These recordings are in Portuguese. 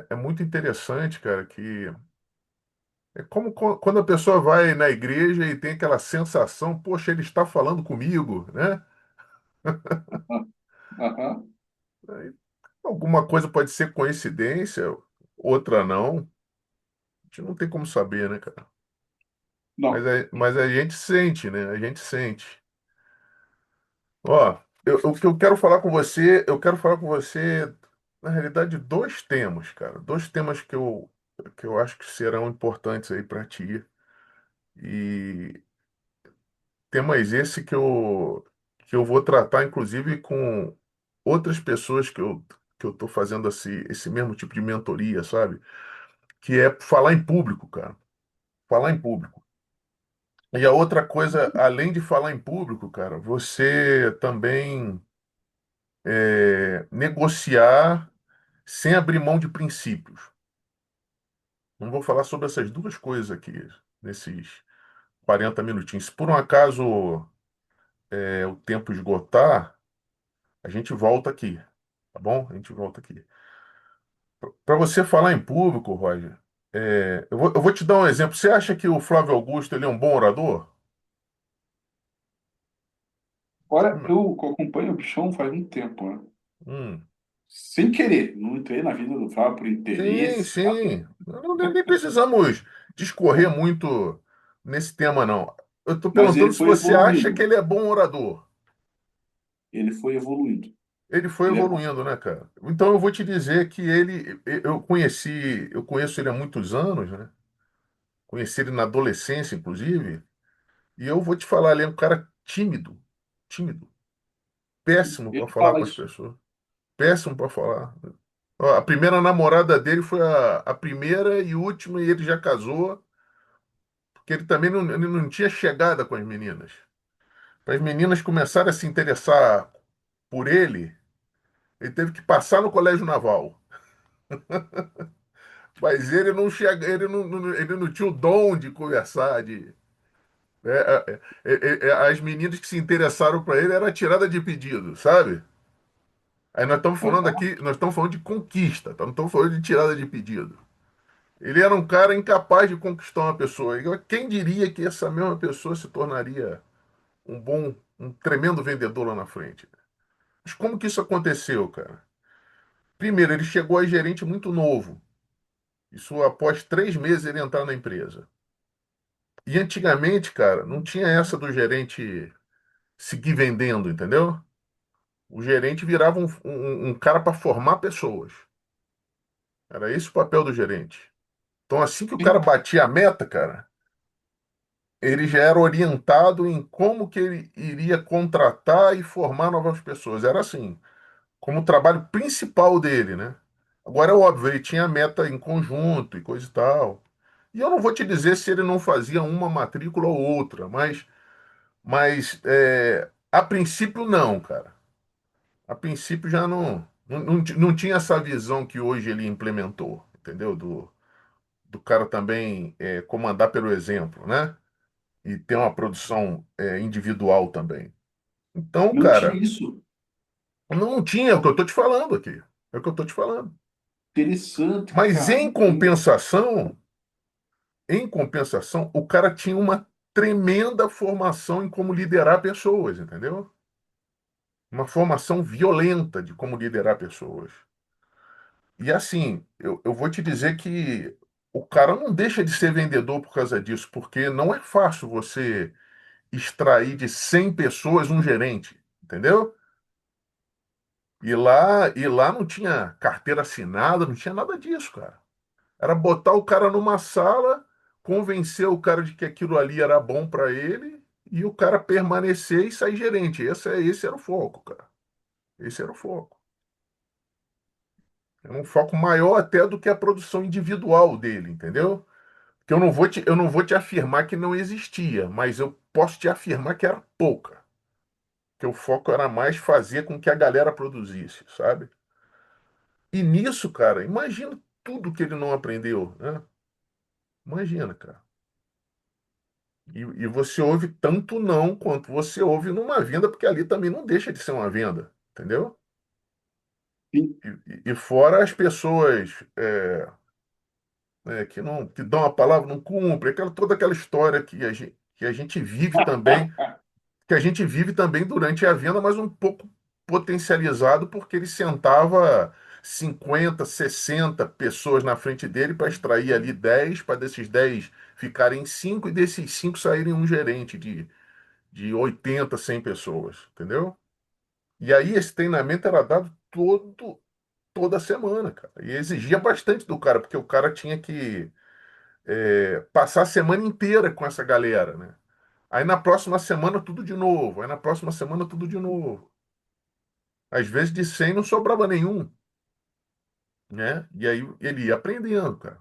é muito interessante, cara, que é como quando a pessoa vai na igreja e tem aquela sensação, poxa, ele está falando comigo, né? Aham, aham. Aí, alguma coisa pode ser coincidência, outra não. A gente não tem como saber, né, cara? Não. Mas a gente sente, né? A gente sente. Ó, o que eu quero falar com você, eu quero falar com você, na realidade, dois temas, cara. Dois temas que eu acho que serão importantes aí para ti. E temas esse que eu vou tratar, inclusive, com outras pessoas que eu tô fazendo esse mesmo tipo de mentoria, sabe? Que é falar em público, cara. Falar em público. E a outra coisa, além de falar em público, cara, você também negociar sem abrir mão de princípios. Não vou falar sobre essas duas coisas aqui, nesses 40 minutinhos. Se por um acaso o tempo esgotar, a gente volta aqui, tá bom? A gente volta aqui. Para você falar em público, Roger, eu vou te dar um exemplo. Você acha que o Flávio Augusto ele é um bom orador? Olha, Hum, eu acompanho o bichão faz muito tempo, né? hum. Sem querer, não entrei na vida do Fábio por Sim, interesse, nada. sim. Nem precisamos discorrer muito nesse tema, não. Eu estou Mas perguntando ele se foi você acha que evoluindo. ele é bom orador. Ele foi evoluindo. Ele foi Ele é bom. evoluindo, né, cara? Então eu vou te dizer que eu conheço ele há muitos anos, né? Conheci ele na adolescência, inclusive, e eu vou te falar, ele é um cara tímido, tímido, péssimo para Ele falar fala com as isso. pessoas, péssimo para falar. Ó, a primeira namorada dele foi a primeira e última, e ele já casou, porque ele não tinha chegada com as meninas. Para as meninas começarem a se interessar por ele teve que passar no colégio naval. Mas ele não chega, ele não tinha o dom de conversar, as meninas que se interessaram por ele era tirada de pedido, sabe? Aí Aham. nós estamos falando de conquista, tá? Não estamos falando de tirada de pedido. Ele era um cara incapaz de conquistar uma pessoa. Quem diria que essa mesma pessoa se tornaria um tremendo vendedor lá na frente? Mas como que isso aconteceu, cara? Primeiro, ele chegou a gerente muito novo. Isso após 3 meses ele entrar na empresa. E antigamente, cara, não tinha essa do gerente seguir vendendo, entendeu? O gerente virava um cara para formar pessoas. Era esse o papel do gerente. Então, assim que o cara Sim. batia a meta, cara, ele já era orientado em como que ele iria contratar e formar novas pessoas. Era assim, como o trabalho principal dele, né? Agora é óbvio, ele tinha a meta em conjunto e coisa e tal. E eu não vou te dizer se ele não fazia uma matrícula ou outra, mas a princípio não, cara. A princípio já não tinha essa visão que hoje ele implementou, entendeu? Do cara também comandar pelo exemplo, né? E ter uma produção individual também. Então, Não tinha cara, isso. não tinha, é o que eu tô te falando aqui. É o que eu tô te falando. Interessante, Mas cara. em compensação, o cara tinha uma tremenda formação em como liderar pessoas, entendeu? Uma formação violenta de como liderar pessoas. E assim, eu vou te dizer que o cara não deixa de ser vendedor por causa disso, porque não é fácil você extrair de 100 pessoas um gerente, entendeu? E lá não tinha carteira assinada, não tinha nada disso, cara. Era botar o cara numa sala, convencer o cara de que aquilo ali era bom para ele e o cara permanecer e sair gerente. Esse era o foco, cara. Esse era o foco. Era um foco maior até do que a produção individual dele, entendeu? Que eu não vou te afirmar que não existia, mas eu posso te afirmar que era pouca. Que o foco era mais fazer com que a galera produzisse, sabe? E nisso, cara, imagina tudo que ele não aprendeu, né? Imagina, cara. E você ouve tanto não quanto você ouve numa venda, porque ali também não deixa de ser uma venda, entendeu? Sim. E fora as pessoas que não que dão a palavra, não cumprem, toda aquela história que a gente vive também, que a gente vive também durante a venda, mas um pouco potencializado, porque ele sentava 50, 60 pessoas na frente dele para extrair ali 10, para desses 10 ficarem 5 e desses 5 saírem um gerente de 80, 100 pessoas, entendeu? E aí esse treinamento era dado toda semana, cara. E exigia bastante do cara, porque o cara tinha que passar a semana inteira com essa galera, né? Aí na próxima semana tudo de novo, aí na próxima semana tudo de novo. Às vezes de 100 não sobrava nenhum, né? E aí ele ia aprendendo, cara.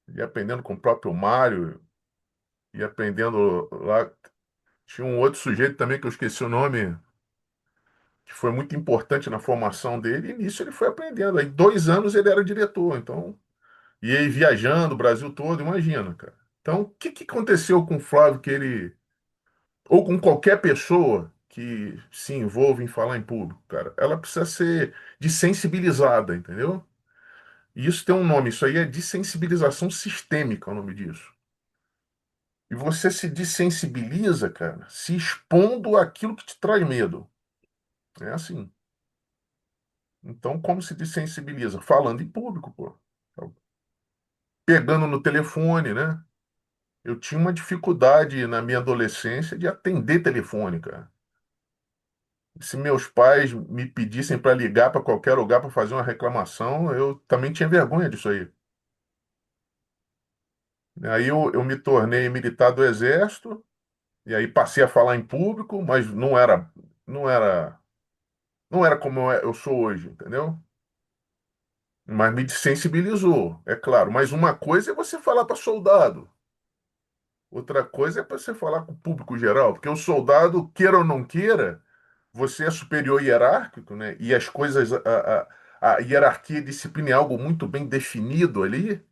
Ele ia aprendendo com o próprio Mário, ia aprendendo lá. Tinha um outro sujeito também que eu esqueci o nome, que foi muito importante na formação dele, e nisso ele foi aprendendo. Aí 2 anos ele era diretor, então, e aí viajando o Brasil todo, imagina, cara. Então, o que que aconteceu com o Flávio que ele, ou com qualquer pessoa que se envolve em falar em público, cara? Ela precisa ser desensibilizada, entendeu? E isso tem um nome, isso aí é dessensibilização sistêmica, é o nome disso. E você se dessensibiliza, cara, se expondo àquilo que te traz medo. É assim. Então, como se dessensibiliza? Falando em público, pô. Pegando no telefone, né? Eu tinha uma dificuldade na minha adolescência de atender telefone, cara. Se meus pais me pedissem para ligar para qualquer lugar para fazer uma reclamação, eu também tinha vergonha disso aí. Aí eu me tornei militar do Exército, e aí passei a falar em público, mas não era, não era como eu sou hoje, entendeu? Mas me sensibilizou, é claro. Mas uma coisa é você falar para soldado, outra coisa é para você falar com o público geral, porque o soldado, queira ou não queira, você é superior hierárquico, né? E as coisas, a hierarquia e disciplina é algo muito bem definido ali.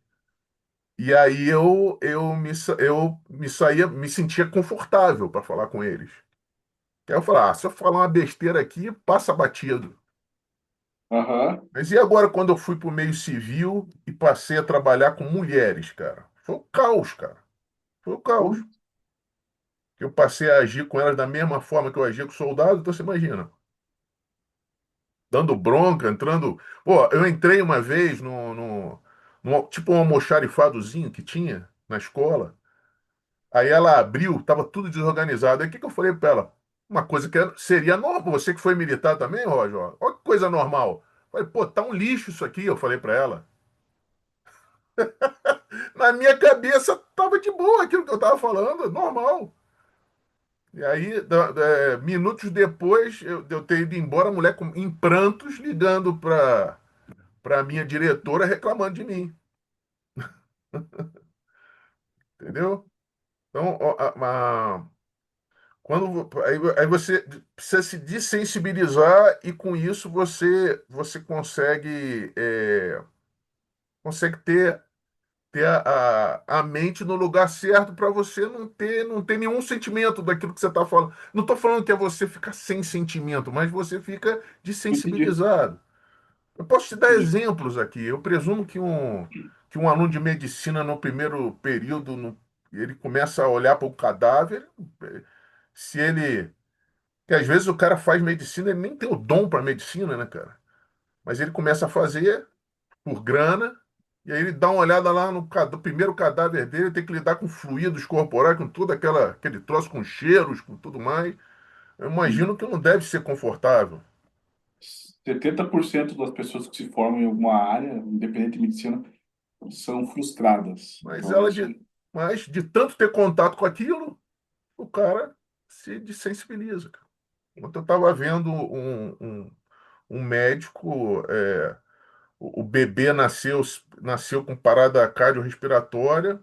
E aí eu me saía, me sentia confortável para falar com eles. Aí eu falava, se eu falar uma besteira aqui, passa batido. Aham. Mas e agora quando eu fui para o meio civil e passei a trabalhar com mulheres, cara? Foi o caos, cara. Foi o caos. Pô, Eu passei a agir com elas da mesma forma que eu agia com soldado, então você imagina. Dando bronca, entrando. Pô, eu entrei uma vez no tipo um almoxarifadozinho que tinha na escola. Aí ela abriu, tava tudo desorganizado. Aí o que que eu falei para ela? Uma coisa que seria normal. Você que foi militar também, Roger? Ó, olha que coisa normal. Falei, pô, tá um lixo isso aqui, eu falei para ela. Na minha cabeça tava de boa aquilo que eu tava falando, normal. E aí, minutos depois, eu ter ido embora, a mulher em prantos ligando para minha diretora reclamando de mim, entendeu? Então, ó, aí você precisa se dessensibilizar e com isso você consegue ter a mente no lugar certo para você não ter nenhum sentimento daquilo que você está falando. Não estou falando que é você ficar sem sentimento, mas você fica entendi. dessensibilizado. Eu posso te dar Entendi. exemplos aqui. Eu presumo que um aluno de medicina no primeiro período, ele começa a olhar para o cadáver, se ele. Que às vezes o cara faz medicina, ele nem tem o dom para medicina, né, cara? Mas ele começa a fazer por grana, e aí ele dá uma olhada lá no primeiro cadáver dele, tem que lidar com fluidos corporais, com tudo aquele troço, com cheiros, com tudo mais. Eu Sim. imagino que não deve ser confortável. 70% das pessoas que se formam em alguma área, independente de medicina, são frustradas. Mas Então, ela isso de, mas de tanto ter contato com aquilo, o cara se desensibiliza, cara. Ontem eu estava vendo um médico, o bebê nasceu com parada cardiorrespiratória,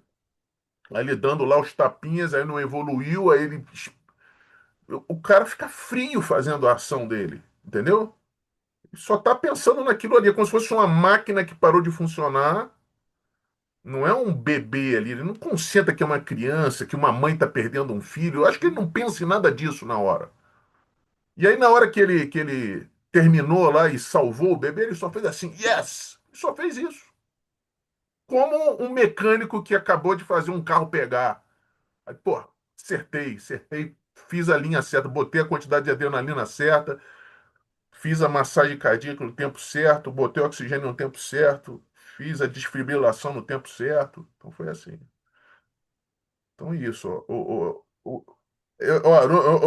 aí ele dando lá os tapinhas, aí não evoluiu, aí o cara fica frio fazendo a ação dele, entendeu? Só tá pensando naquilo ali, é como se fosse uma máquina que parou de funcionar. Não é um bebê ali, ele não concentra que é uma criança, que uma mãe está perdendo um filho. Eu acho que ele não pensa em nada disso na hora. E aí, na hora que ele terminou lá e salvou o bebê, ele só fez assim, yes! Só fez isso. Como um mecânico que acabou de fazer um carro pegar. Aí, pô, acertei, fiz a linha certa, botei a quantidade de adrenalina certa, fiz a massagem cardíaca no tempo certo, botei o oxigênio no tempo certo, fiz a desfibrilação no tempo certo. Então foi assim. Então isso, ó,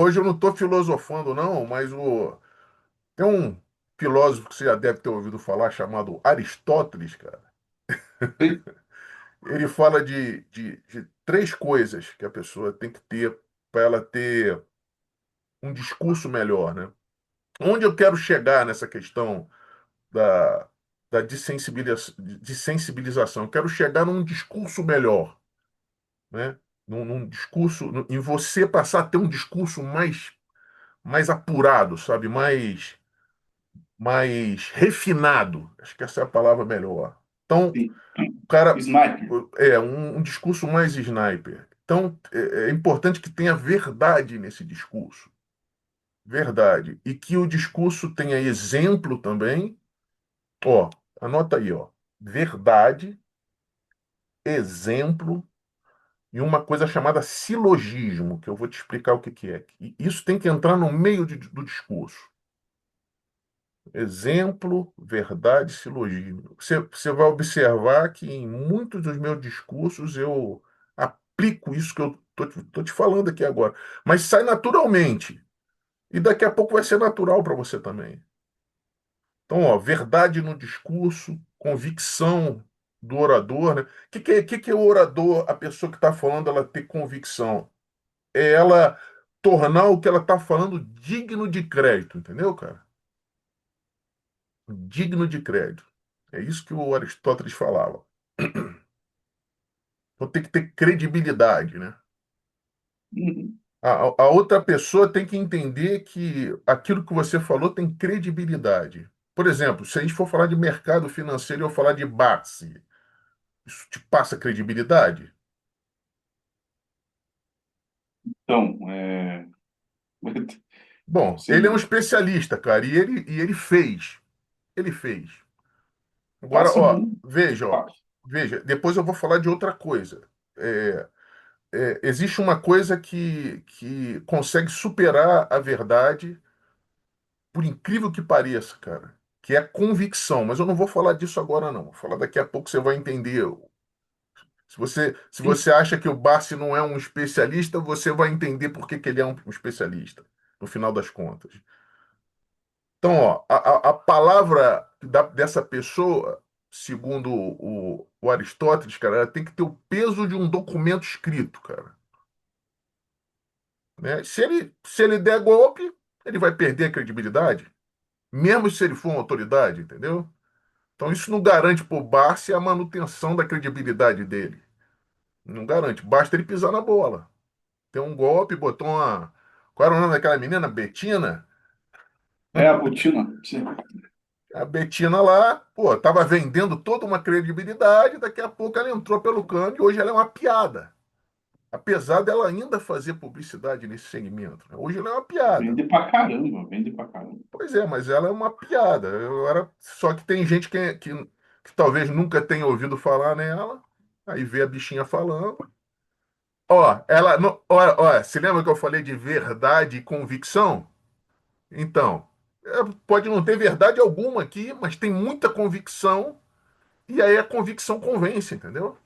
hoje eu não estou filosofando, não, mas tem um filósofo que você já deve ter ouvido falar, chamado Aristóteles, cara. Sim. Ele fala de três coisas que a pessoa tem que ter para ela ter um discurso melhor, né? Onde eu quero chegar nessa questão da, da dessensibilização? Eu quero chegar num discurso melhor, né? Num discurso, em você passar a ter um discurso mais apurado, sabe? Mais refinado. Acho que essa é a palavra melhor. Então, Sim. o cara Sniper. um discurso mais sniper. Então, é importante que tenha verdade nesse discurso. Verdade. E que o discurso tenha exemplo também. Ó, anota aí, ó. Verdade, exemplo e uma coisa chamada silogismo, que eu vou te explicar o que que é. E isso tem que entrar no meio do discurso. Exemplo, verdade, silogismo. Você vai observar que em muitos dos meus discursos eu aplico isso que eu tô te falando aqui agora. Mas sai naturalmente. E daqui a pouco vai ser natural para você também. Então, ó, verdade no discurso, convicção do orador, né? O que é o orador, a pessoa que está falando, ela ter convicção? É ela tornar o que ela está falando digno de crédito, entendeu, cara? Digno de crédito. É isso que o Aristóteles falava. Então tem que ter credibilidade, né? Uhum. A outra pessoa tem que entender que aquilo que você falou tem credibilidade. Por exemplo, se a gente for falar de mercado financeiro e eu falar de Batsi, isso te passa credibilidade? Então, Bom, ele é um sim, especialista, cara, e ele fez. Ele fez. Agora, passa ó, muito. veja, depois eu vou falar de outra coisa. É, existe uma coisa que consegue superar a verdade, por incrível que pareça, cara, que é a convicção. Mas eu não vou falar disso agora, não. Vou falar daqui a pouco, você vai entender. Se você Sim, acha que o Barsi não é um especialista, você vai entender por que que ele é um especialista, no final das contas. Então, ó, a palavra dessa pessoa, segundo o Aristóteles, cara, ela tem que ter o peso de um documento escrito, cara. Né? Se ele der golpe, ele vai perder a credibilidade, mesmo se ele for uma autoridade, entendeu? Então, isso não garante para o Barsi a manutenção da credibilidade dele. Não garante. Basta ele pisar na bola. Tem um golpe, botou uma. Qual era o nome daquela menina? Betina? é a botina. Sim. A Betina lá, pô, tava vendendo toda uma credibilidade, daqui a pouco ela entrou pelo cano e hoje ela é uma piada. Apesar dela ainda fazer publicidade nesse segmento, né? Hoje ela é uma piada. Vende pra caramba, vende pra caramba. Pois é, mas ela é uma piada. Só que tem gente que talvez nunca tenha ouvido falar nela, aí vê a bichinha falando. Ó, ela. Ó, se lembra que eu falei de verdade e convicção? Então, pode não ter verdade alguma aqui, mas tem muita convicção, e aí a convicção convence, entendeu?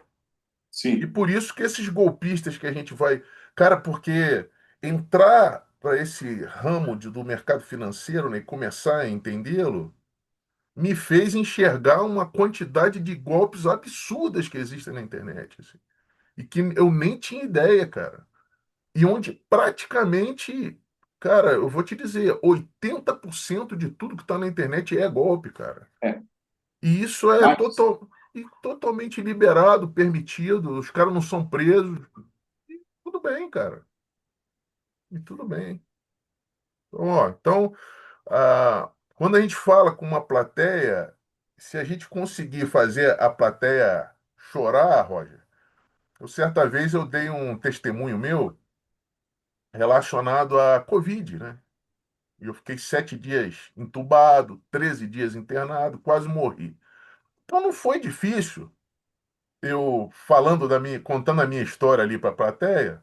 E Sim. por isso que esses golpistas que a gente vai. Cara, porque entrar para esse ramo do mercado financeiro, né, e começar a entendê-lo, me fez enxergar uma quantidade de golpes absurdas que existem na internet, assim, e que eu nem tinha ideia, cara. E onde praticamente, cara, eu vou te dizer, 80% de tudo que está na internet é golpe, cara. É. E isso é Mas totalmente liberado, permitido, os caras não são presos. Tudo bem, cara. E tudo bem. Ó, então, quando a gente fala com uma plateia, se a gente conseguir fazer a plateia chorar, Roger, certa vez eu dei um testemunho meu relacionado à Covid, né? E eu fiquei 7 dias entubado, 13 dias internado, quase morri. Então não foi difícil eu falando contando a minha história ali para a plateia,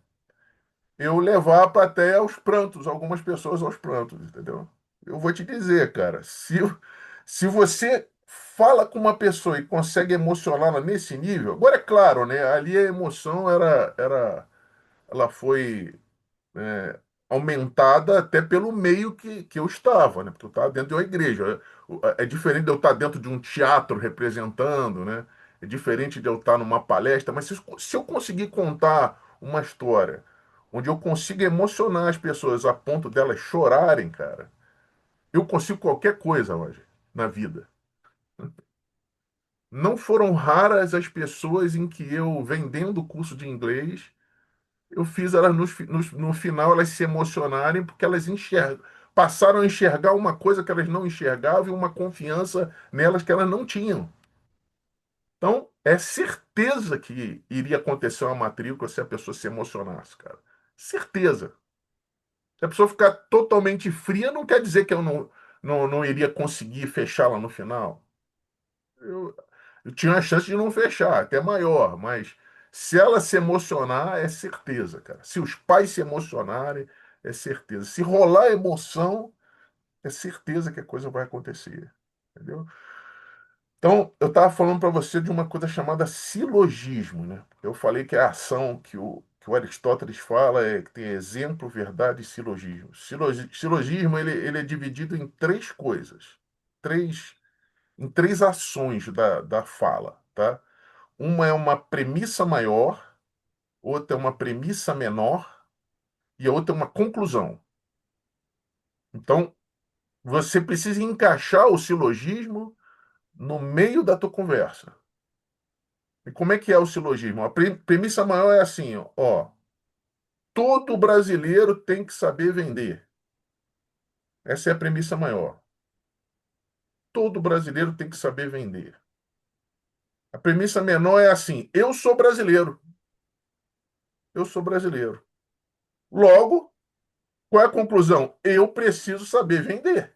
eu levar a plateia aos prantos, algumas pessoas aos prantos, entendeu? Eu vou te dizer, cara, se você fala com uma pessoa e consegue emocioná-la nesse nível, agora é claro, né? Ali a emoção ela foi é, aumentada até pelo meio que eu estava, né? Porque eu estava dentro de uma igreja. É diferente de eu estar dentro de um teatro representando, né? É diferente de eu estar numa palestra, mas se eu conseguir contar uma história onde eu consigo emocionar as pessoas a ponto delas chorarem, cara, eu consigo qualquer coisa hoje na vida. Não foram raras as pessoas em que eu, vendendo o curso de inglês, eu fiz elas no final elas se emocionarem porque elas passaram a enxergar uma coisa que elas não enxergavam e uma confiança nelas que elas não tinham. Então, é certeza que iria acontecer uma matrícula se a pessoa se emocionasse, cara. Certeza. Se a pessoa ficar totalmente fria, não quer dizer que eu não iria conseguir fechá-la no final. Eu, eu tinha a chance de não fechar, até maior, mas se ela se emocionar, é certeza, cara. Se os pais se emocionarem, é certeza. Se rolar emoção, é certeza que a coisa vai acontecer. Entendeu? Então, eu estava falando para você de uma coisa chamada silogismo, né? Eu falei que a ação que o Aristóteles fala é que tem exemplo, verdade e silogismo. Silogismo ele é dividido em três coisas, três, em três ações da fala, tá? Uma é uma premissa maior, outra é uma premissa menor e a outra é uma conclusão. Então, você precisa encaixar o silogismo no meio da tua conversa. E como é que é o silogismo? A premissa maior é assim, ó, todo brasileiro tem que saber vender. Essa é a premissa maior. Todo brasileiro tem que saber vender. A premissa menor é assim, eu sou brasileiro. Eu sou brasileiro. Logo, qual é a conclusão? Eu preciso saber vender.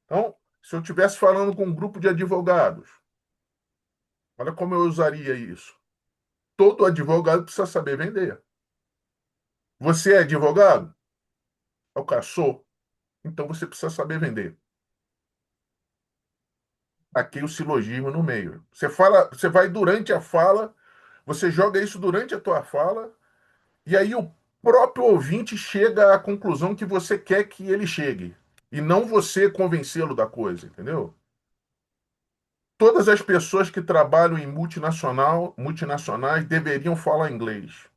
Então, se eu estivesse falando com um grupo de advogados, olha como eu usaria isso. Todo advogado precisa saber vender. Você é advogado? O cara, sou. Então você precisa saber vender. Aqui o silogismo no meio. Você fala, você vai durante a fala, você joga isso durante a tua fala, e aí o próprio ouvinte chega à conclusão que você quer que ele chegue. E não você convencê-lo da coisa, entendeu? Todas as pessoas que trabalham em multinacionais deveriam falar inglês.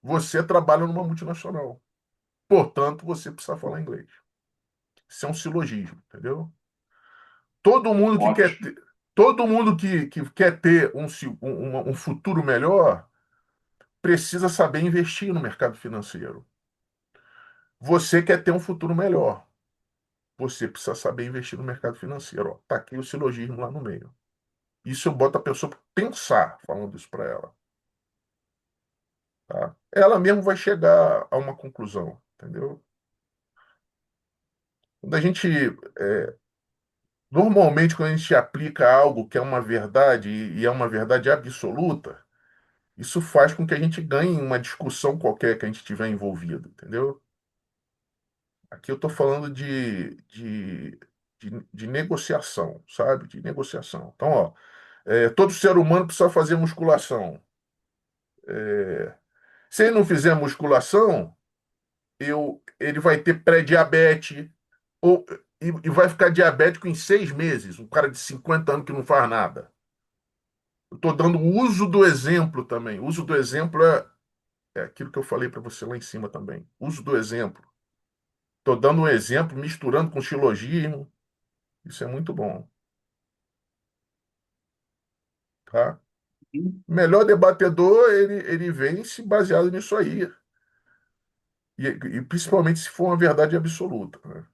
Você trabalha numa multinacional. Portanto, você precisa falar inglês. Isso é um silogismo, entendeu? Todo mundo que quer Ótimo. ter, todo mundo que quer ter um futuro melhor precisa saber investir no mercado financeiro. Você quer ter um futuro melhor. Você precisa saber investir no mercado financeiro. Ó. Tá aqui o silogismo lá no meio. Isso eu boto a pessoa para pensar falando isso para ela. Tá? Ela mesmo vai chegar a uma conclusão, entendeu? Quando a gente, normalmente, quando a gente aplica algo que é uma verdade e é uma verdade absoluta, isso faz com que a gente ganhe uma discussão qualquer que a gente tiver envolvido, entendeu? Aqui eu estou falando de negociação, sabe? De negociação. Então, ó, todo ser humano precisa fazer musculação. Se ele não fizer musculação, ele vai ter pré-diabetes ou, e vai ficar diabético em 6 meses. Um cara de 50 anos que não faz nada. Eu estou dando o uso do exemplo também. O uso do exemplo é aquilo que eu falei para você lá em cima também. Uso do exemplo. Estou dando um exemplo, misturando com silogismo. Isso é muito bom, tá? Melhor debatedor, ele vence baseado nisso aí. E principalmente se for uma verdade absoluta, né?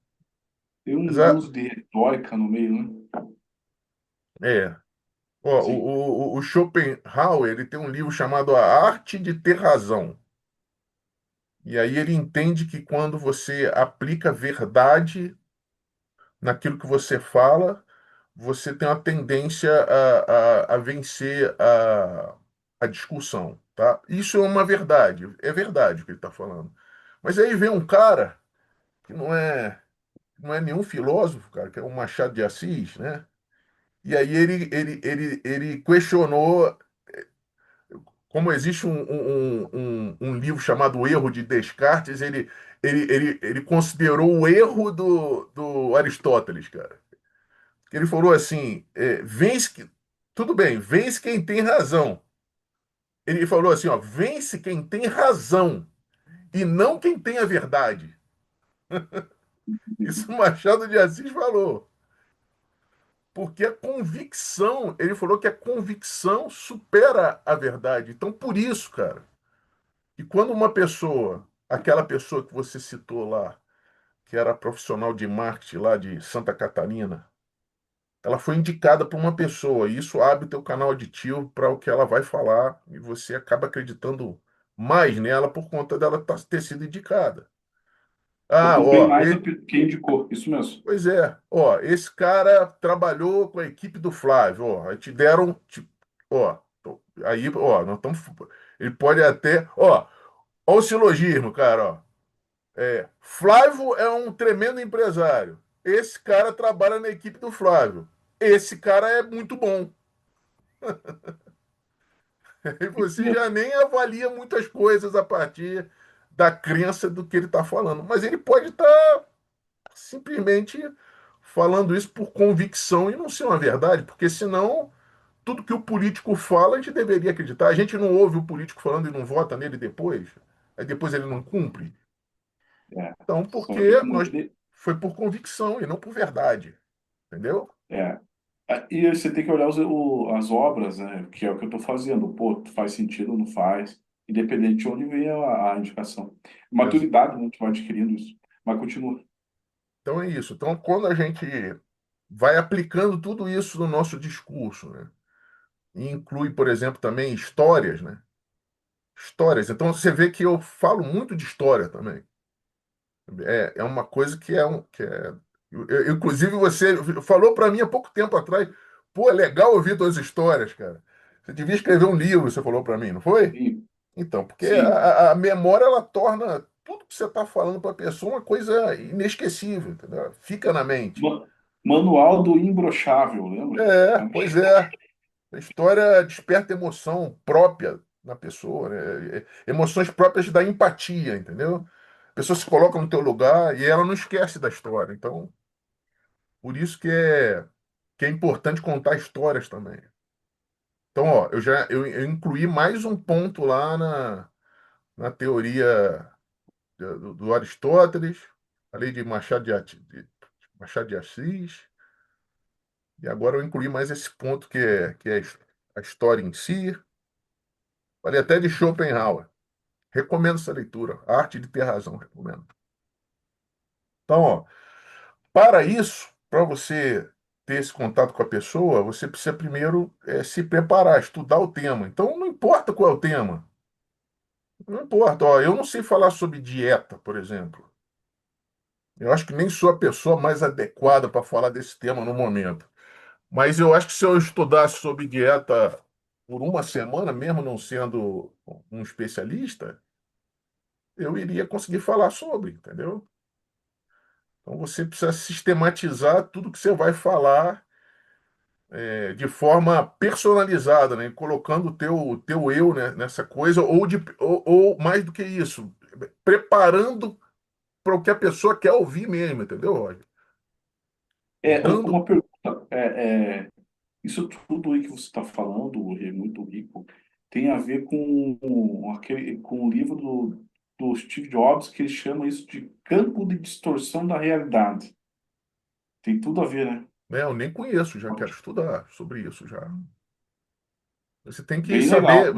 Tem Mas um uso de retórica no meio, né? é. Ó, Sim. o Schopenhauer, ele tem um livro chamado A Arte de Ter Razão. E aí ele entende que quando você aplica verdade naquilo que você fala, você tem uma tendência a vencer a discussão, tá? Isso é uma verdade, é verdade o que ele está falando. Mas aí vem um cara que não é nenhum filósofo, cara, que é o Machado de Assis, né? E aí ele questionou, como existe um livro chamado O Erro de Descartes, ele considerou o erro do Aristóteles, cara. Ele falou assim: tudo bem, vence quem tem razão. Ele falou assim: ó, vence quem tem razão e não quem tem a verdade. Isso o Machado de Assis falou. Porque a convicção, ele falou que a convicção supera a verdade. Então, por isso, cara, que quando uma pessoa, aquela pessoa que você citou lá, que era profissional de marketing lá de Santa Catarina, ela foi indicada por uma pessoa, e isso abre o teu canal aditivo para o que ela vai falar, e você acaba acreditando mais nela por conta dela ter sido indicada. Ah, O bem ó, mais quem indicou, isso mesmo. pois é, ó, esse cara trabalhou com a equipe do Flávio, ó, aí te deram, ó, aí, ó, nós estamos, ele pode até, ó o silogismo, cara, ó. Flávio é um tremendo empresário. Esse cara trabalha na equipe do Flávio. Esse cara é muito bom. E Isso você já mesmo. nem avalia muitas coisas a partir da crença do que ele está falando. Mas ele pode estar simplesmente falando isso por convicção e não ser uma verdade, porque senão tudo que o político fala a gente deveria acreditar. A gente não ouve o político falando e não vota nele depois. Aí depois ele não cumpre. É, Então, só que porque nós muita, foi por convicção e não por verdade. Entendeu? é, e você tem que olhar as obras, né? Que é o que eu estou fazendo. Pô, faz sentido ou não faz? Independente de onde vem a indicação. Ex- Maturidade, né? A gente vai adquirindo isso. Mas continua. Então é isso. Então, quando a gente vai aplicando tudo isso no nosso discurso, né? E inclui, por exemplo, também histórias, né? Histórias. Então você vê que eu falo muito de história também. É uma coisa inclusive você falou para mim há pouco tempo atrás, pô, é legal ouvir tuas histórias, cara. Você devia escrever um livro, você falou para mim, não foi? Sim, Então, porque sim. a memória ela torna tudo que você está falando para a pessoa uma coisa inesquecível, entendeu? Fica na mente. Ma- Manual do Imbrochável, lembra? Pois é. A história desperta emoção própria na pessoa, né? Emoções próprias da empatia, entendeu? A pessoa se coloca no teu lugar e ela não esquece da história. Então, por isso que é importante contar histórias também. Então, ó, eu incluí mais um ponto lá na teoria do Aristóteles, falei de Machado de Assis, e agora eu incluí mais esse ponto que é a história em si. Falei até de Schopenhauer. Recomendo essa leitura. A Arte de Ter Razão, recomendo. Então, ó, para isso, para você ter esse contato com a pessoa, você precisa primeiro se preparar, estudar o tema. Então, não importa qual é o tema. Não importa. Ó, eu não sei falar sobre dieta, por exemplo. Eu acho que nem sou a pessoa mais adequada para falar desse tema no momento. Mas eu acho que se eu estudasse sobre dieta por uma semana, mesmo não sendo um especialista, eu iria conseguir falar sobre, entendeu? Então você precisa sistematizar tudo que você vai falar de forma personalizada, né? Colocando o teu eu, né, nessa coisa, ou mais do que isso, preparando para o que a pessoa quer ouvir mesmo, entendeu, Roger? Uma Dando, pergunta. Isso tudo aí que você está falando é muito rico. Tem a ver com o livro do Steve Jobs, que ele chama isso de campo de distorção da realidade. Tem tudo a ver, né? né? Eu nem conheço, já quero estudar sobre isso já. Você tem que Bem saber, legal,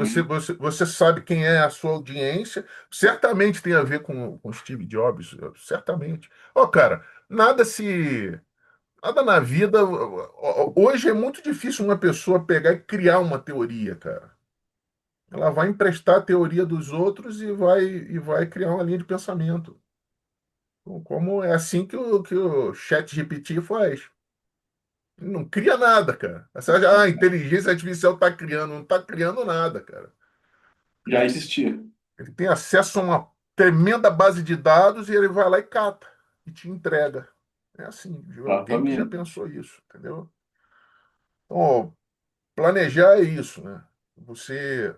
você sabe quem é a sua audiência, certamente tem a ver com Steve Jobs, certamente. Ó, cara, nada na vida. Hoje é muito difícil uma pessoa pegar e criar uma teoria, cara. Ela vai emprestar a teoria dos outros e vai criar uma linha de pensamento. Como é assim que o ChatGPT faz. Ele não cria nada, cara. Você acha, a inteligência artificial está criando, não está criando nada, cara. Já existia. Ele tem acesso a uma tremenda base de dados e ele vai lá e cata e te entrega. É assim, alguém que já Exatamente. pensou isso, entendeu? Então, ó, planejar é isso, né? Você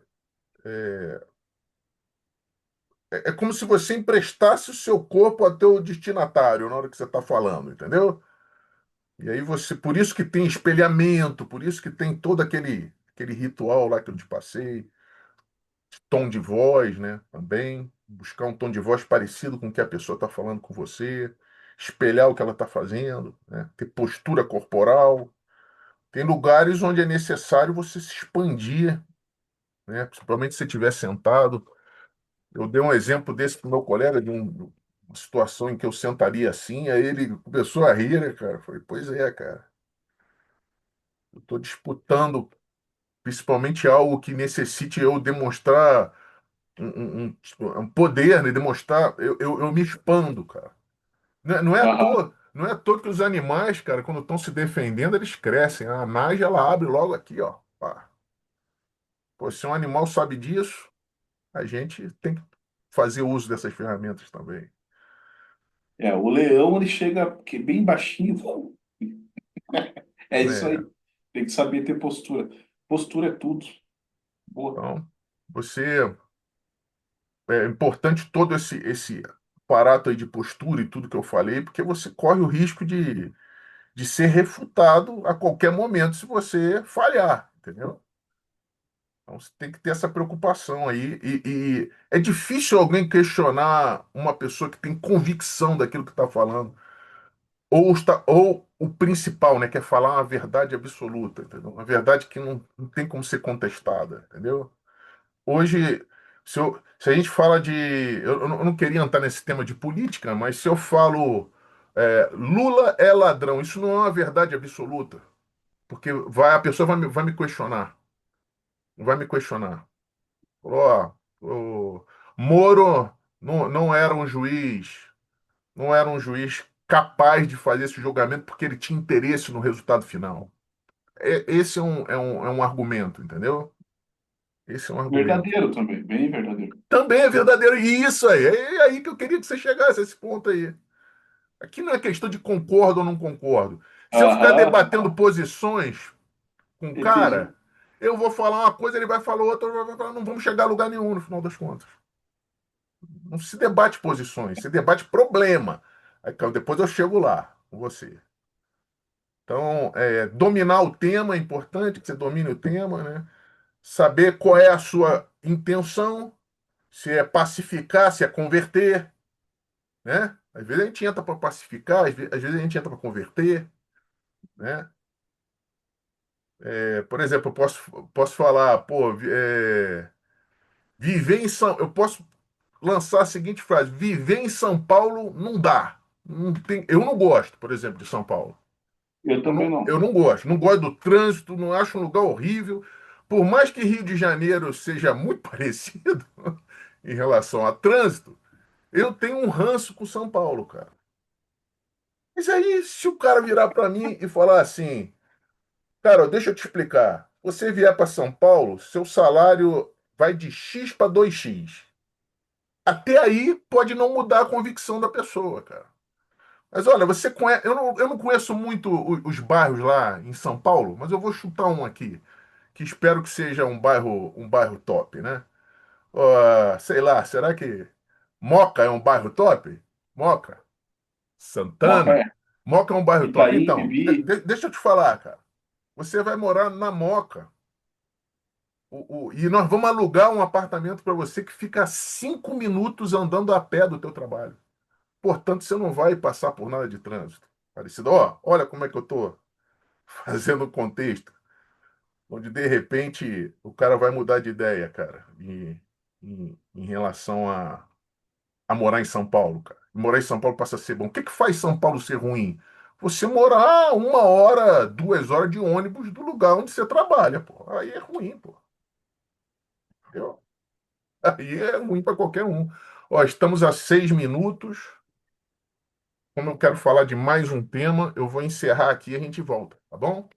é como se você emprestasse o seu corpo ao teu destinatário na hora que você está falando, entendeu? E aí você, por isso que tem espelhamento, por isso que tem todo aquele ritual lá que eu te passei, tom de voz, né? Também buscar um tom de voz parecido com o que a pessoa está falando com você, espelhar o que ela está fazendo, né? Ter postura corporal. Tem lugares onde é necessário você se expandir, né? Principalmente se você estiver sentado. Eu dei um exemplo desse para o meu colega uma situação em que eu sentaria assim, aí ele começou a rir, né, cara? Eu falei, pois é, cara. Eu estou disputando principalmente algo que necessite eu demonstrar um poder, né? Demonstrar, eu me expando, cara. Não é à Aham. toa, não é à toa que os animais, cara, quando estão se defendendo, eles crescem. A nage, ela abre logo aqui, ó. Pá. Pô, se um animal sabe disso, a gente tem que fazer uso dessas ferramentas também. É, o leão ele chega bem baixinho. É isso Né? aí. Tem que saber ter postura. Postura é tudo. Boa. Então, você é importante todo esse aparato aí de postura e tudo que eu falei, porque você corre o risco de ser refutado a qualquer momento se você falhar, entendeu? Então você tem que ter essa preocupação aí. E é difícil alguém questionar uma pessoa que tem convicção daquilo que está falando. Ou o principal, né, que é falar uma verdade absoluta, entendeu? Uma verdade que não tem como ser contestada, entendeu? Hoje, se a gente fala de. Eu não queria entrar nesse tema de política, mas se eu falo Lula é ladrão, isso não é uma verdade absoluta. Porque a pessoa vai me questionar. Vai me questionar. Falou, ó, o Moro não era um juiz, não era um juiz capaz de fazer esse julgamento porque ele tinha interesse no resultado final. Esse é um argumento, entendeu? Esse é um argumento. Verdadeiro também, bem verdadeiro. Também é verdadeiro. E isso aí, é aí que eu queria que você chegasse, a esse ponto aí. Aqui não é questão de concordo ou não concordo. Se eu ficar Aham, debatendo posições com o entendi. cara, eu vou falar uma coisa, ele vai falar outra, vai falar, não vamos chegar a lugar nenhum no final das contas. Não se debate posições, se debate problema. Aí, depois eu chego lá com você. Então, dominar o tema é importante, que você domine o tema, né? Saber qual é a sua intenção, se é pacificar, se é converter, né? Às vezes a gente entra para pacificar, às vezes a gente entra para converter, né? Por exemplo, eu posso falar, pô, viver em São, eu posso lançar a seguinte frase: viver em São Paulo não dá. Eu não gosto, por exemplo, de São Paulo. Eu Eu também não, eu não. não gosto. Não gosto do trânsito, não acho um lugar horrível. Por mais que Rio de Janeiro seja muito parecido em relação a trânsito, eu tenho um ranço com São Paulo, cara. Mas aí, se o cara virar para mim e falar assim, cara, deixa eu te explicar. Você vier para São Paulo, seu salário vai de X para 2x. Até aí pode não mudar a convicção da pessoa, cara. Mas olha, você conhece, eu não conheço muito os bairros lá em São Paulo, mas eu vou chutar um aqui, que espero que seja um bairro top, né? Sei lá, será que Moca é um bairro top? Moca? Moca Santana? é. Moca é um bairro top. Itaim, Então, Bibi. deixa eu te falar, cara. Você vai morar na Moca. E nós vamos alugar um apartamento para você que fica a 5 minutos andando a pé do teu trabalho. Portanto, você não vai passar por nada de trânsito. Parecido, ó, olha como é que eu estou fazendo um contexto, onde de repente o cara vai mudar de ideia, cara, em relação a morar em São Paulo, cara. Morar em São Paulo passa a ser bom. O que que faz São Paulo ser ruim? Você morar 1 hora, 2 horas de ônibus do lugar onde você trabalha, pô. Aí é ruim, pô. Eu- Aí é ruim para qualquer um. Ó, estamos a 6 minutos. Como eu quero falar de mais um tema, eu vou encerrar aqui e a gente volta, tá bom?